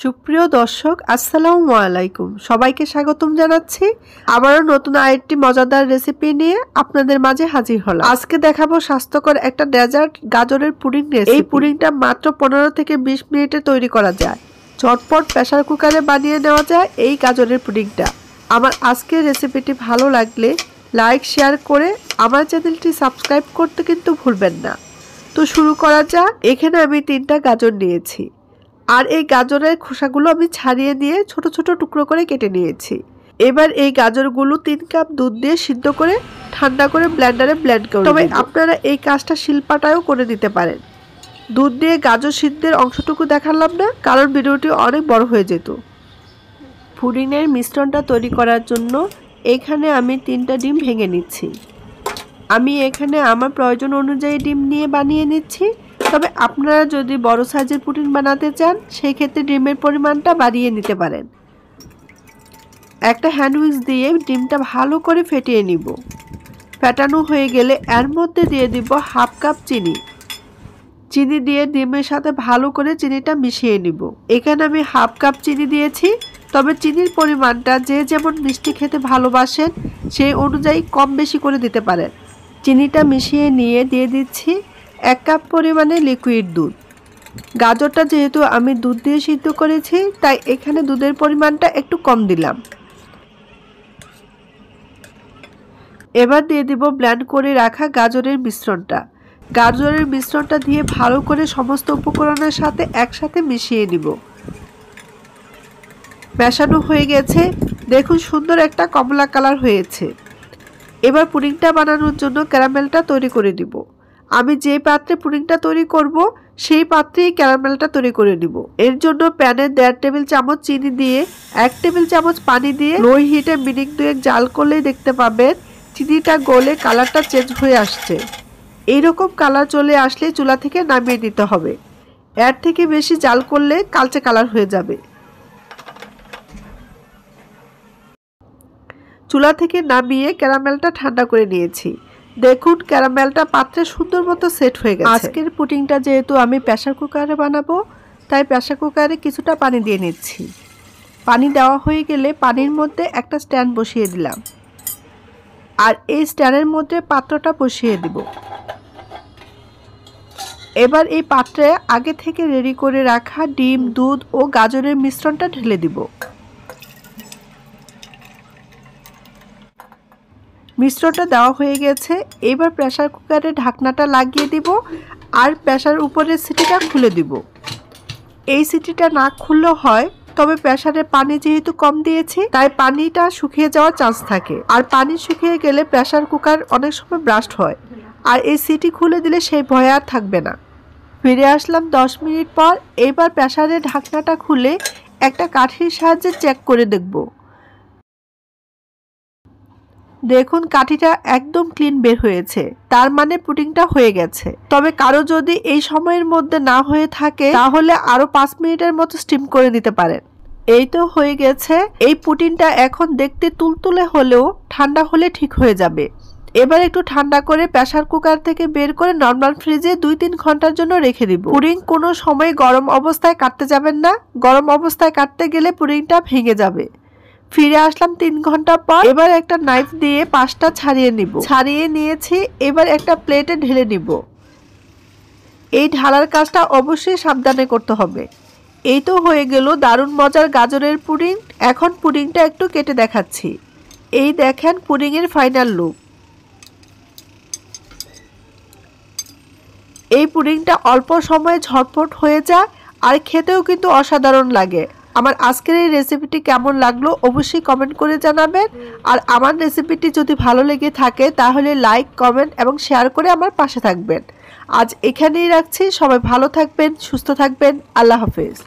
সুপ্রিয় দর্শক আসসালামু আলাইকুম, সবাইকে স্বাগতম জানাচ্ছি আবারও নতুন আরেকটি মজাদার রেসিপি নিয়ে আপনাদের মাঝে হাজির হলাম। আজকে দেখাবো স্বাস্থ্যকর একটা ডেজার্ট গাজরের পুডিং রেসিপি। এই পুডিংটা মাত্র 15 থেকে 20 মিনিটে তৈরি করা যায়। ঝটপট প্রেসার কুকারে বানিয়ে নেওয়া যায় এই গাজরের পুডিংটা। আমার আজকের রেসিপিটি ভালো লাগলে লাইক শেয়ার করে আমার চ্যানেলটি সাবস্ক্রাইব করতে কিন্তু ভুলবেন না। তো শুরু করা যাক। এখানে আমি 3টা গাজর নিয়েছি, আর এই গাজরের খোসাগুলো আমি ছাড়িয়ে নিয়ে ছোট ছোট টুকরো করে কেটে নিয়েছি। এবার এই গাজরগুলো 3 কাপ দুধ দিয়ে সিদ্ধ করে ঠান্ডা করে ব্লেন্ডারে ব্লেন্ড করে, তবে আপনারা এই কাজটা শিলপাটায়ও করে নিতে পারেন। দুধ দিয়ে গাজর সিদ্ধের অংশটুকু দেখালাম না, কারণ ভিডিওটি অনেক বড় হয়ে যেত। পুডিংয়ের মিশ্রণটা তৈরি করার জন্য এখানে আমি 3টা ডিম ভেঙে নিচ্ছি। আমি এখানে আমার প্রয়োজন অনুযায়ী ডিম নিয়ে বানিয়ে নিচ্ছি, তবে আপনারা যদি বড় সাইজের পুডিং বানাতে চান সেই ক্ষেত্রে ডিমের পরিমাণটা বাড়িয়ে নিতে পারেন। একটা হ্যান্ড উইক্স দিয়ে ডিমটা ভালো করে ফেটিয়ে নিব। ফেটানো হয়ে গেলে এর মধ্যে দিয়ে দিব হাফ কাপ চিনি। চিনি দিয়ে ডিমের সাথে ভালো করে চিনিটা মিশিয়ে নিব। এখানে আমি হাফ কাপ চিনি দিয়েছি, তবে চিনির পরিমাণটা যে যেমন মিষ্টি খেতে ভালোবাসেন সেই অনুযায়ী কম বেশি করে দিতে পারেন। চিনিটা মিশিয়ে নিয়ে দিয়ে দিচ্ছি 1 কাপ পরিমাণে লিকুইড দুধ। গাজরটা যেহেতু আমি দুধ দিয়ে সিদ্ধ করেছি, তাই এখানে দুধের পরিমাণটা একটু কম দিলাম। এবার দিয়ে দিব ব্লেন্ড করে রাখা গাজরের মিশ্রণটা। গাজরের মিশ্রণটা দিয়ে ভালো করে সমস্ত উপকরণের সাথে একসাথে মিশিয়ে নিব। মেশানো হয়ে গেছে, দেখুন সুন্দর একটা কমলা কালার হয়েছে। এবার পুডিংটা বানানোর জন্য ক্যারামেলটা তৈরি করে দিব। আমি যে পাত্রে পুডিংটা তৈরি করব সেই পাত্রেই ক্যারামেলটা তৈরি করে নিব। এর জন্য প্যানে 1.5 টেবিল চামচ চিনি দিয়ে 1 টেবিল চামচ পানি দিয়ে লো হিটে মিনিট 2 জাল করলেই দেখতে পাবেন চিনিটা গলে কালারটা চেঞ্জ হয়ে আসছে। এইরকম কালার চলে আসলে চুলা থেকে নামিয়ে দিতে হবে। এর থেকে বেশি জাল করলে কালচে কালার হয়ে যাবে। চুলা থেকে নামিয়ে ক্যারামেলটা ঠান্ডা করে নিয়েছি। দেখুন ক্যারামেলটা পাত্রে সুন্দর মতো সেট হয়ে গেছে। আজকের পুডিংটা যেহেতু আমি প্রেসার কুকারে বানাবো, তাই প্রেসার কুকারে কিছুটা পানি দিয়ে নিচ্ছি। পানি দেওয়া হয়ে গেলে পানির মধ্যে একটা স্ট্যান্ড বসিয়ে দিলাম, আর এই স্ট্যান্ডের মধ্যে পাত্রটা বসিয়ে দিব। এবার এই পাত্রে আগে থেকে রেডি করে রাখা ডিম, দুধ ও গাজরের মিশ্রণটা ঢেলে দিব। মিশ্রণটা দেওয়া হয়ে গেছে। এবার প্রেসার কুকারে ঢাকনাটা লাগিয়ে দিব, আর প্রেসার উপরে সিটিটা খুলে দিব। এই সিটিটা না খুললেও হয়, তবে প্রেসারে পানি যেহেতু কম দিয়েছি তাই পানিটা শুকিয়ে যাওয়ার চান্স থাকে, আর পানি শুকিয়ে গেলে প্রেসার কুকার অনেক সময় ব্রাস্ট হয়, আর এই সিটি খুলে দিলে সেই ভয় আর থাকবে না। ফিরে আসলাম 10 মিনিট পর। এবার প্রেসারের ঢাকনাটা খুলে একটা কাঠির সাহায্যে চেক করে দেখব। দেখুন কাঠিটা একদম ক্লিন বের হয়েছে, তার মানে পুডিংটা হয়ে গেছে। তবে কারো যদি এই সময়ের মধ্যে না হয়ে থাকে তাহলে আরো 5 মিনিটের মতো স্টিম করে নিতে পারেন। এই তো হয়ে গেছে। এই পুডিংটা এখন দেখতে তুলতুলে হলেও ঠান্ডা হলে ঠিক হয়ে যাবে। এবার একটু ঠান্ডা করে প্রেসার কুকার থেকে বের করে নরমাল ফ্রিজে 2-3 ঘন্টার জন্য রেখে দিব। পুডিং কোনো সময় গরম অবস্থায় কাটতে যাবেন না, গরম অবস্থায় কাটতে গেলে পুডিংটা ভেঙে যাবে। ফিরে আসলাম 3 ঘন্টা পর। এবার একটা নাইফ দিয়ে পাশটা ছাড়িয়ে নিব। ছাড়িয়ে নিয়েছি, এবার একটা প্লেটে ঢেলে নিব। এই ঢালার কাজটা অবশ্যই সাবধানে করতে হবে। এই তো হয়ে গেল দারুণ মজার গাজরের পুডিং। এখন পুডিংটা একটু কেটে দেখাচ্ছি। এই দেখেন পুডিংয়ের ফাইনাল লুক। এই পুডিংটা অল্প সময়ে ঝটপট হয়ে যায়, আর খেতেও কিন্তু অসাধারণ লাগে। আমার আজকের এই রেসিপিটি কেমন লাগলো অবশ্যই কমেন্ট করে জানাবেন। আর আমার রেসিপিটি যদি ভালো লেগে থাকে তাহলে লাইক, কমেন্ট এবং শেয়ার করে আমার পাশে থাকবেন। আজ এখানেই রাখছি। সবাই ভালো থাকবেন, সুস্থ থাকবেন। আল্লাহ হাফেজ।